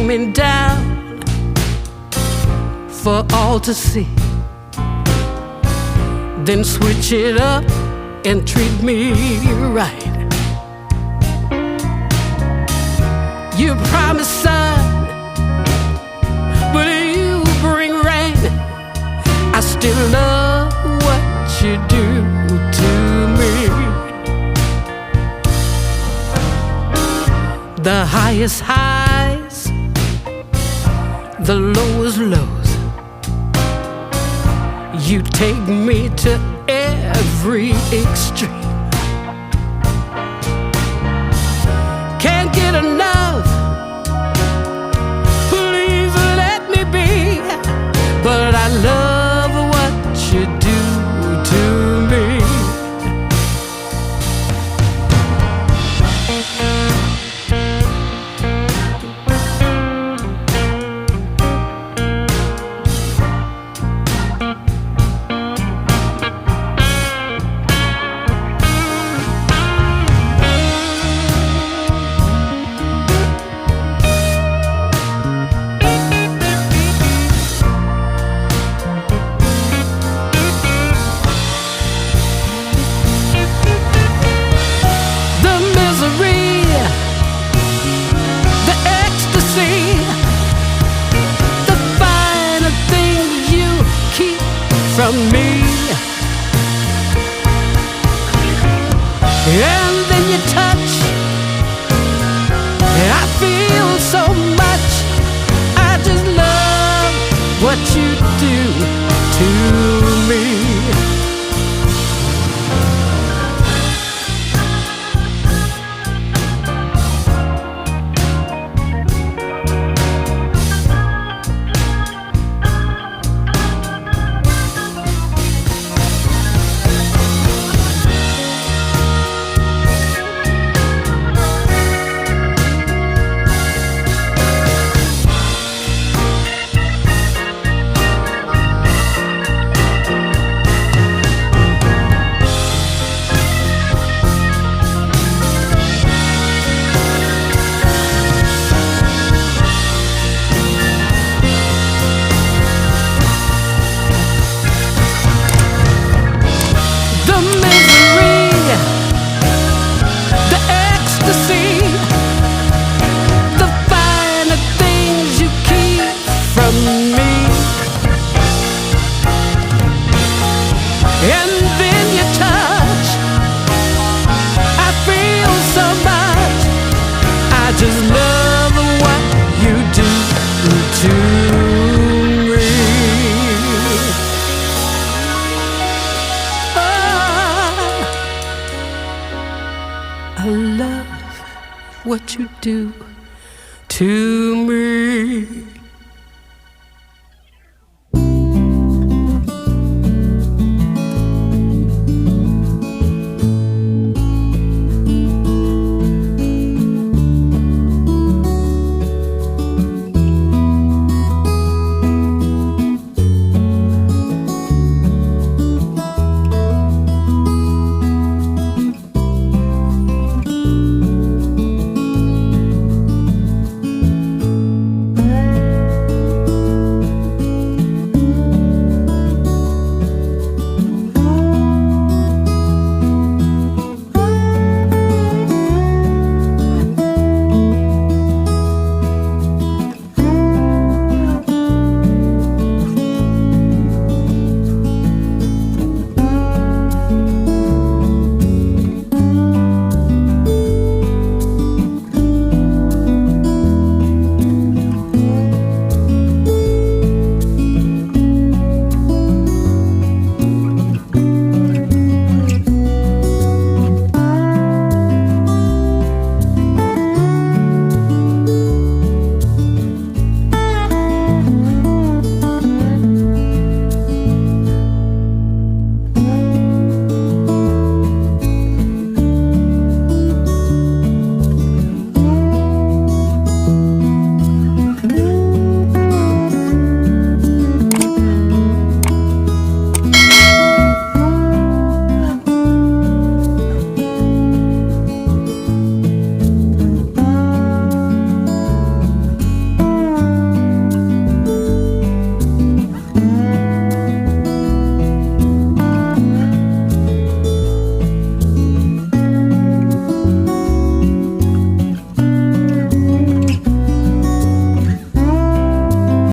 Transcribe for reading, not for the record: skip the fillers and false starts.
coming down for all to see. Then switch it up and treat me right. You promised sun, but you bring rain. I still love what you do to me. The highest highs, the lowest lows. You take me to every extreme. Can't get enough, please let me be. But I love what you do to me. From me, and then you touch, and I feel so much. I just love what you do to me. And then you touch, I feel so much. I just love what you do to me. Oh, I love what you do to me.